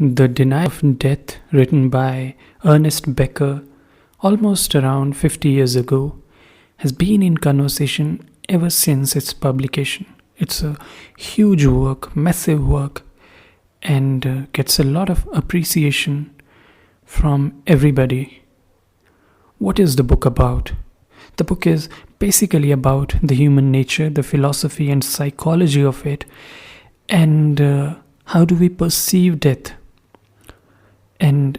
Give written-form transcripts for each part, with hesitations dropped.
The Denial of Death, written by Ernest Becker almost around 50 years ago, has been in conversation ever since its publication. It's a huge work, massive work, and gets a lot of appreciation from everybody. What is the book about? The book is basically about the human nature, the philosophy and psychology of it, and how do we perceive death. And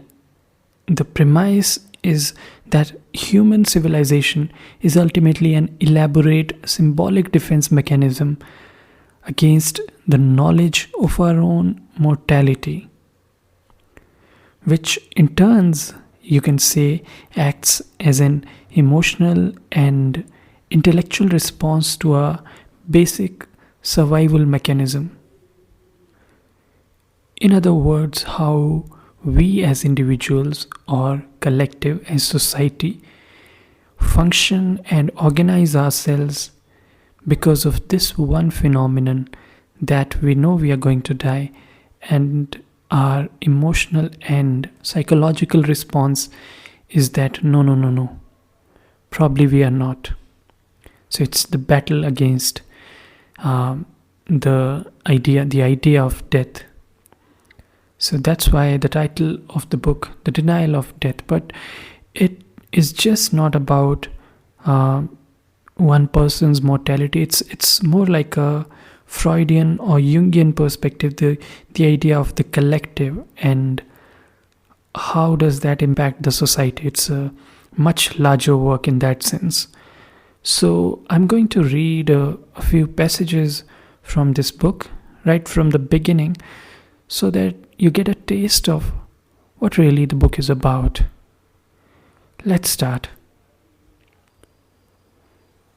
the premise is that human civilization is ultimately an elaborate symbolic defense mechanism against the knowledge of our own mortality, which in turns, you can say, acts as an emotional and intellectual response to our basic survival mechanism. In other words, how we as individuals or collective as society function and organize ourselves because of this one phenomenon that we know we are going to die, and our emotional and psychological response is that no, probably we are not. So it's the battle against the idea of death. So that's why the title of the book, The Denial of Death. But it is just not about one person's mortality. It's more like a Freudian or Jungian perspective, the idea of the collective and how does that impact the society. It's a much larger work in that sense. So I'm going to read a few passages from this book right from the beginning so that you get a taste of what really the book is about. Let's start.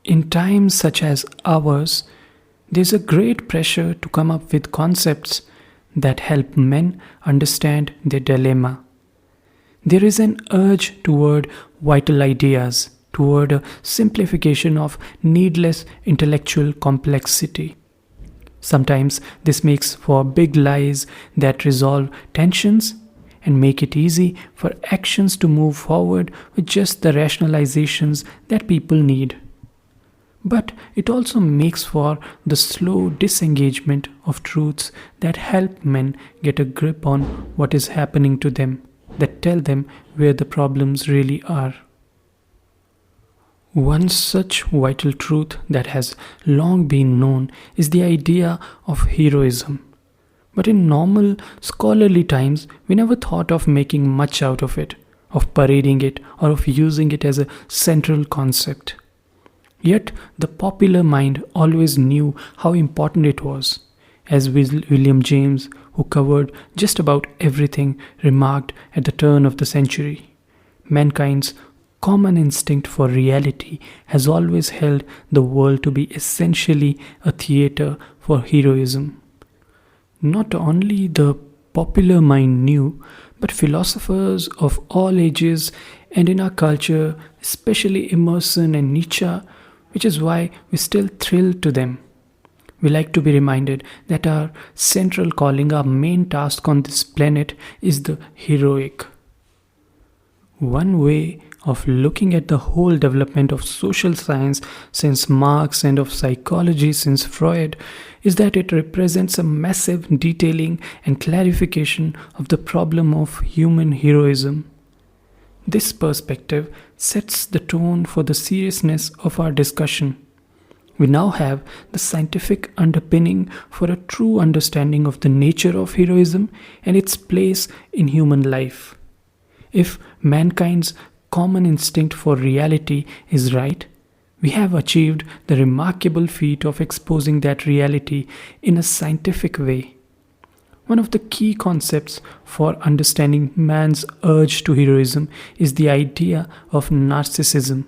In times such as ours, there's a great pressure to come up with concepts that help men understand their dilemma. There is an urge toward vital ideas, toward a simplification of needless intellectual complexity. Sometimes this makes for big lies that resolve tensions and make it easy for actions to move forward with just the rationalizations that people need. But it also makes for the slow disengagement of truths that help men get a grip on what is happening to them, that tell them where the problems really are. One such vital truth that has long been known is the idea of heroism. But in normal scholarly times, we never thought of making much out of it, of parading it, or of using it as a central concept. Yet the popular mind always knew how important it was. As William James, who covered just about everything, remarked at the turn of the century, mankind's common instinct for reality has always held the world to be essentially a theatre for heroism. Not only the popular mind knew, but philosophers of all ages and in our culture, especially Emerson and Nietzsche, which is why we still thrill to them. We like to be reminded that our central calling, our main task on this planet is the heroic. One way of looking at the whole development of social science since Marx and of psychology since Freud is that it represents a massive detailing and clarification of the problem of human heroism. This perspective sets the tone for the seriousness of our discussion. We now have the scientific underpinning for a true understanding of the nature of heroism and its place in human life. If mankind's common instinct for reality is right, we have achieved the remarkable feat of exposing that reality in a scientific way. One of the key concepts for understanding man's urge to heroism is the idea of narcissism.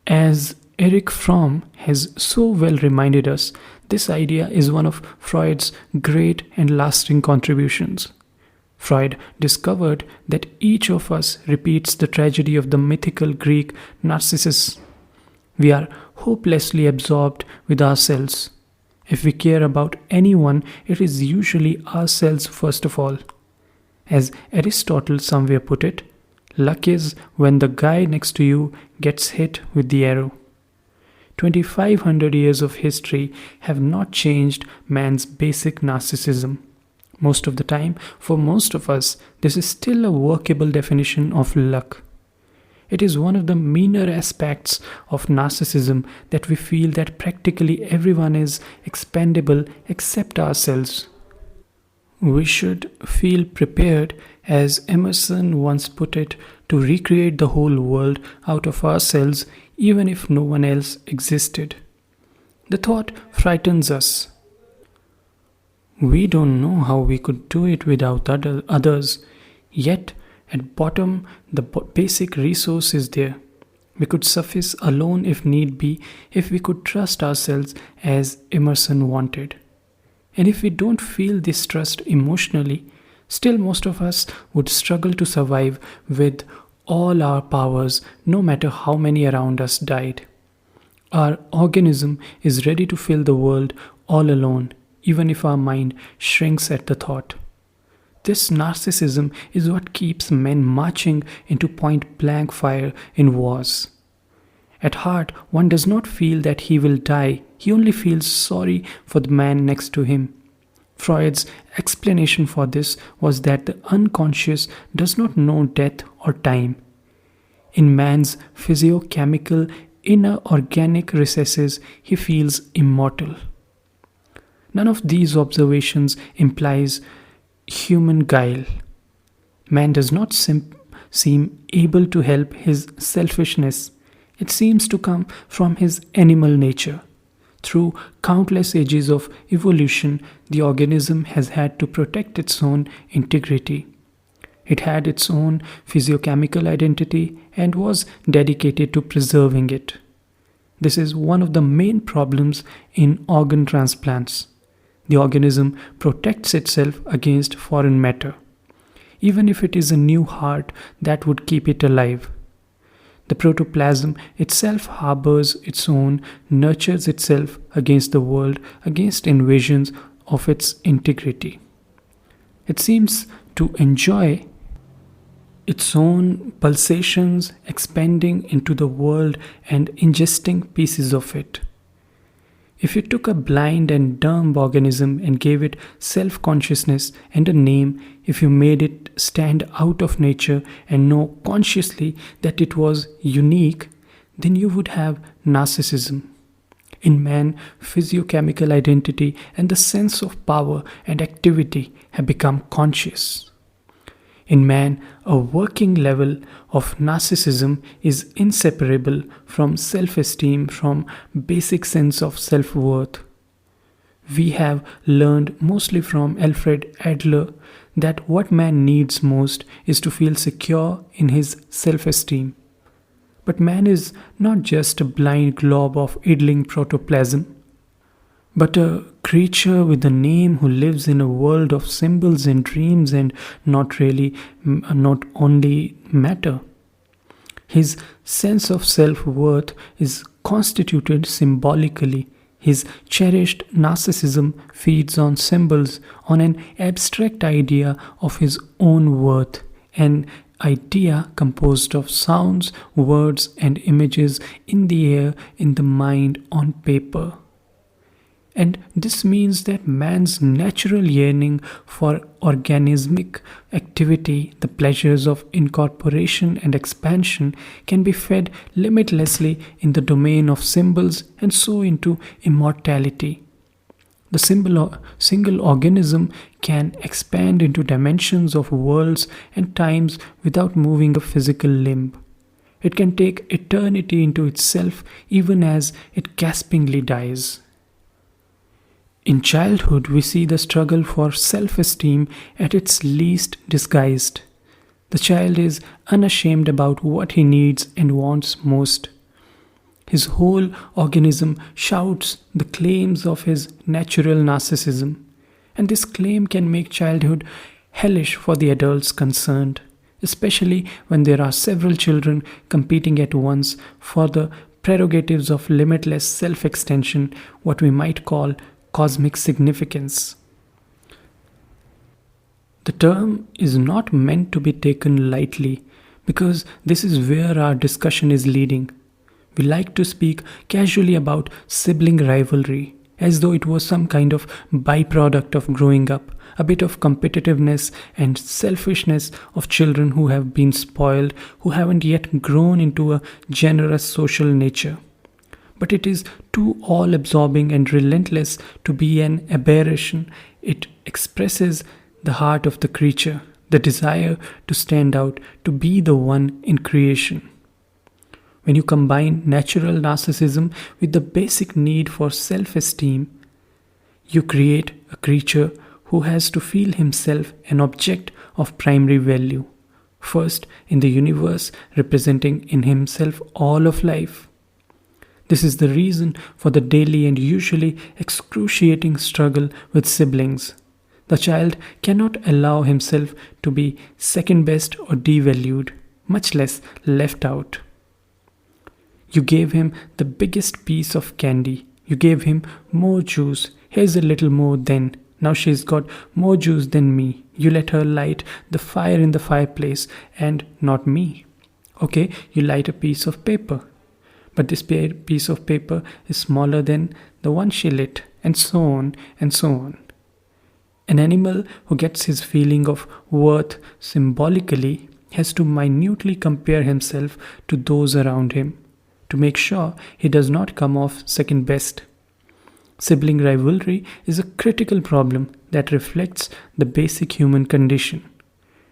As Erich Fromm has so well reminded us, this idea is one of Freud's great and lasting contributions. Freud discovered that each of us repeats the tragedy of the mythical Greek Narcissus. We are hopelessly absorbed with ourselves, If we care about anyone, it is usually ourselves first of all. As Aristotle somewhere put it, luck is when the guy next to you gets hit with the arrow. 2500 years of history have not changed man's basic narcissism. Most of the time, for most of us, this is still a workable definition of luck. It is one of the meaner aspects of narcissism that we feel that practically everyone is expendable except ourselves. We should feel prepared, as Emerson once put it, to recreate the whole world out of ourselves even if no one else existed. The thought frightens us. We don't know how we could do it without others, yet at bottom the basic resource is there. We could suffice alone if need be, if we could trust ourselves as Emerson wanted. And if we don't feel this trust emotionally, still most of us would struggle to survive with all our powers, no matter how many around us died. Our organism is ready to fill the world all alone, even if our mind shrinks at the thought. This narcissism is what keeps men marching into point-blank fire in wars. At heart, one does not feel that he will die, he only feels sorry for the man next to him. Freud's explanation for this was that the unconscious does not know death or time. In man's physiochemical inner organic recesses, he feels immortal. None of these observations implies human guile. Man does not seem able to help his selfishness. It seems to come from his animal nature. Through countless ages of evolution, the organism has had to protect its own integrity. It had its own physiochemical identity and was dedicated to preserving it. This is one of the main problems in organ transplants. The organism protects itself against foreign matter, even if it is a new heart that would keep it alive. The protoplasm itself harbors its own, nurtures itself against the world, against invasions of its integrity. It seems to enjoy its own pulsations, expanding into the world and ingesting pieces of it. If you took a blind and dumb organism and gave it self-consciousness and a name, if you made it stand out of nature and know consciously that it was unique, then you would have narcissism. In man, physiochemical identity and the sense of power and activity have become conscious. In man, a working level of narcissism is inseparable from self-esteem, from basic sense of self-worth. We have learned mostly from Alfred Adler that what man needs most is to feel secure in his self-esteem. But man is not just a blind glob of idling protoplasm, but a creature with a name who lives in a world of symbols and dreams and not only matter. His sense of self-worth is constituted symbolically. His cherished narcissism feeds on symbols, on an abstract idea of his own worth, an idea composed of sounds, words, and images in the air, in the mind, on paper. And this means that man's natural yearning for organismic activity, the pleasures of incorporation and expansion, can be fed limitlessly in the domain of symbols and so into immortality. The single organism can expand into dimensions of worlds and times without moving a physical limb. It can take eternity into itself even as it gaspingly dies. In childhood, we see the struggle for self-esteem at its least disguised. The child is unashamed about what he needs and wants most. His whole organism shouts the claims of his natural narcissism, and this claim can make childhood hellish for the adults concerned, especially when there are several children competing at once for the prerogatives of limitless self-extension, what we might call cosmic significance. The term is not meant to be taken lightly because this is where our discussion is leading. We like to speak casually about sibling rivalry as though it was some kind of byproduct of growing up, a bit of competitiveness and selfishness of children who have been spoiled, who haven't yet grown into a generous social nature. But it is too all absorbing and relentless to be an aberration. It expresses the heart of the creature, the desire to stand out, to be the one in creation. When you combine natural narcissism with the basic need for self-esteem, you create a creature who has to feel himself an object of primary value, first in the universe, representing in himself all of life. This is the reason for the daily and usually excruciating struggle with siblings. The child cannot allow himself to be second best or devalued, much less left out. You gave him the biggest piece of candy. You gave him more juice. Here's a little more then. Now she's got more juice than me. You let her light the fire in the fireplace and not me. Okay, you light a piece of paper. But this piece of paper is smaller than the one she lit, and so on and so on. An animal who gets his feeling of worth symbolically has to minutely compare himself to those around him to make sure he does not come off second best. Sibling rivalry is a critical problem that reflects the basic human condition.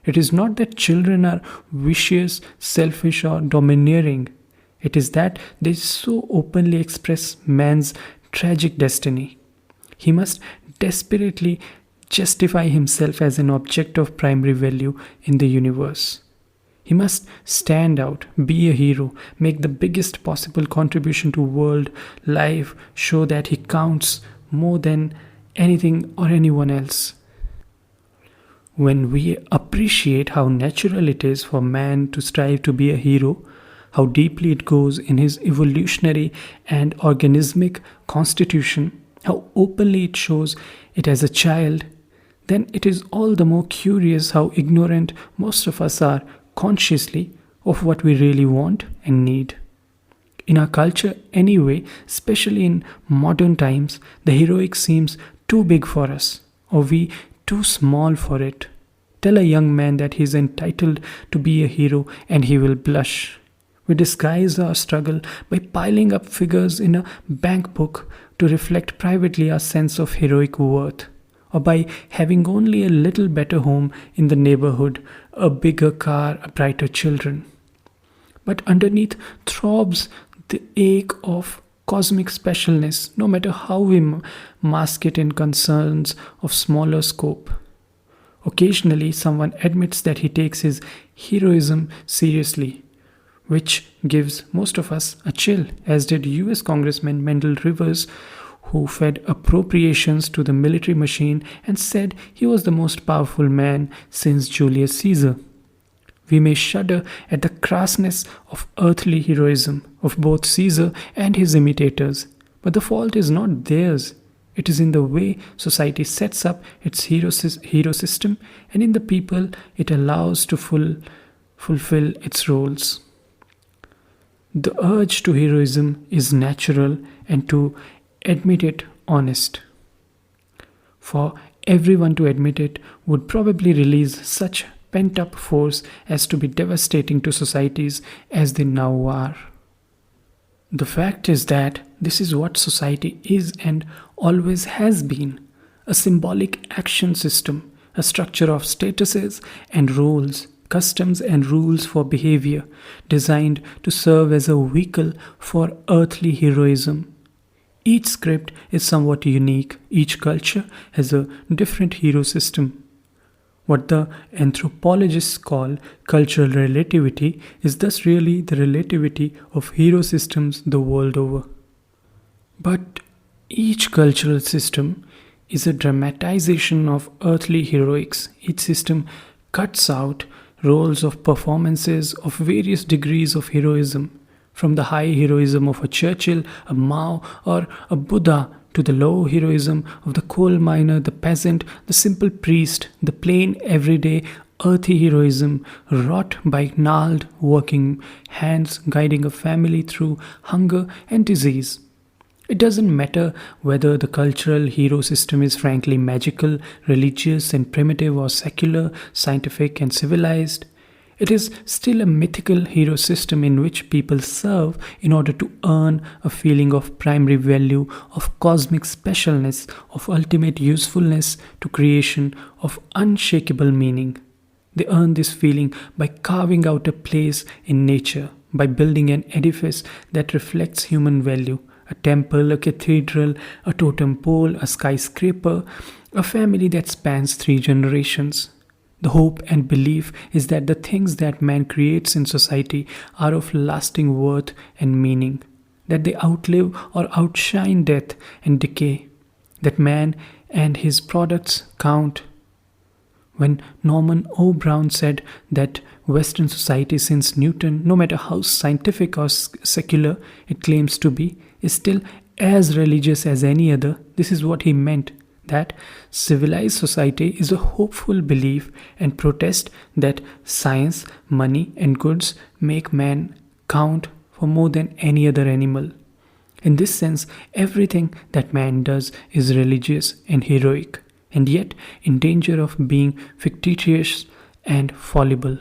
It is not that children are vicious, selfish, or domineering. It is that they so openly express man's tragic destiny. He must desperately justify himself as an object of primary value in the universe. He must stand out, be a hero, make the biggest possible contribution to world life, show that he counts more than anything or anyone else. When we appreciate how natural it is for man to strive to be a hero, how deeply it goes in his evolutionary and organismic constitution, how openly it shows it as a child, then it is all the more curious how ignorant most of us are consciously of what we really want and need. In our culture anyway, especially in modern times, the heroic seems too big for us, or we too small for it. Tell a young man that he is entitled to be a hero and he will blush. We disguise our struggle by piling up figures in a bank book to reflect privately our sense of heroic worth, or by having only a little better home in the neighborhood, a bigger car, a brighter children. But underneath throbs the ache of cosmic specialness, no matter how we mask it in concerns of smaller scope. Occasionally, someone admits that he takes his heroism seriously, which gives most of us a chill, as did US Congressman Mendel Rivers, who fed appropriations to the military machine and said he was the most powerful man since Julius Caesar. We may shudder at the crassness of earthly heroism of both Caesar and his imitators, but the fault is not theirs. It is in the way society sets up its hero system and in the people it allows to fulfill its roles. The urge to heroism is natural, and to admit it honest. For everyone to admit it would probably release such pent-up force as to be devastating to societies as they now are. The fact is that this is what society is and always has been, a symbolic action system, a structure of statuses and roles, customs and rules for behavior, designed to serve as a vehicle for earthly heroism. Each script is somewhat unique. Each culture has a different hero system. What the anthropologists call cultural relativity is thus really the relativity of hero systems the world over. But each cultural system is a dramatization of earthly heroics. Each system cuts out roles of performances of various degrees of heroism, from the high heroism of a Churchill, a Mao, or a Buddha, to to the low heroism of the coal miner, the peasant, the simple priest, the plain, everyday, earthy heroism wrought by gnarled working hands guiding a family through hunger and disease. It doesn't matter whether the cultural hero system is frankly magical, religious and primitive, or secular, scientific and civilized. It is still a mythical hero system in which people serve in order to earn a feeling of primary value, of cosmic specialness, of ultimate usefulness to creation, of unshakable meaning. They earn this feeling by carving out a place in nature, by building an edifice that reflects human value, a temple, a cathedral, a totem pole, a skyscraper, a family that spans 3 generations. The hope and belief is that the things that man creates in society are of lasting worth and meaning, that they outlive or outshine death and decay, that man and his products count. When Norman O. Brown said that Western society since Newton, no matter how scientific or secular it claims to be, is still as religious as any other, this is what he meant. That civilized society is a hopeful belief and protest that science, money, and goods make man count for more than any other animal. In this sense, everything that man does is religious and heroic, and yet in danger of being fictitious and fallible.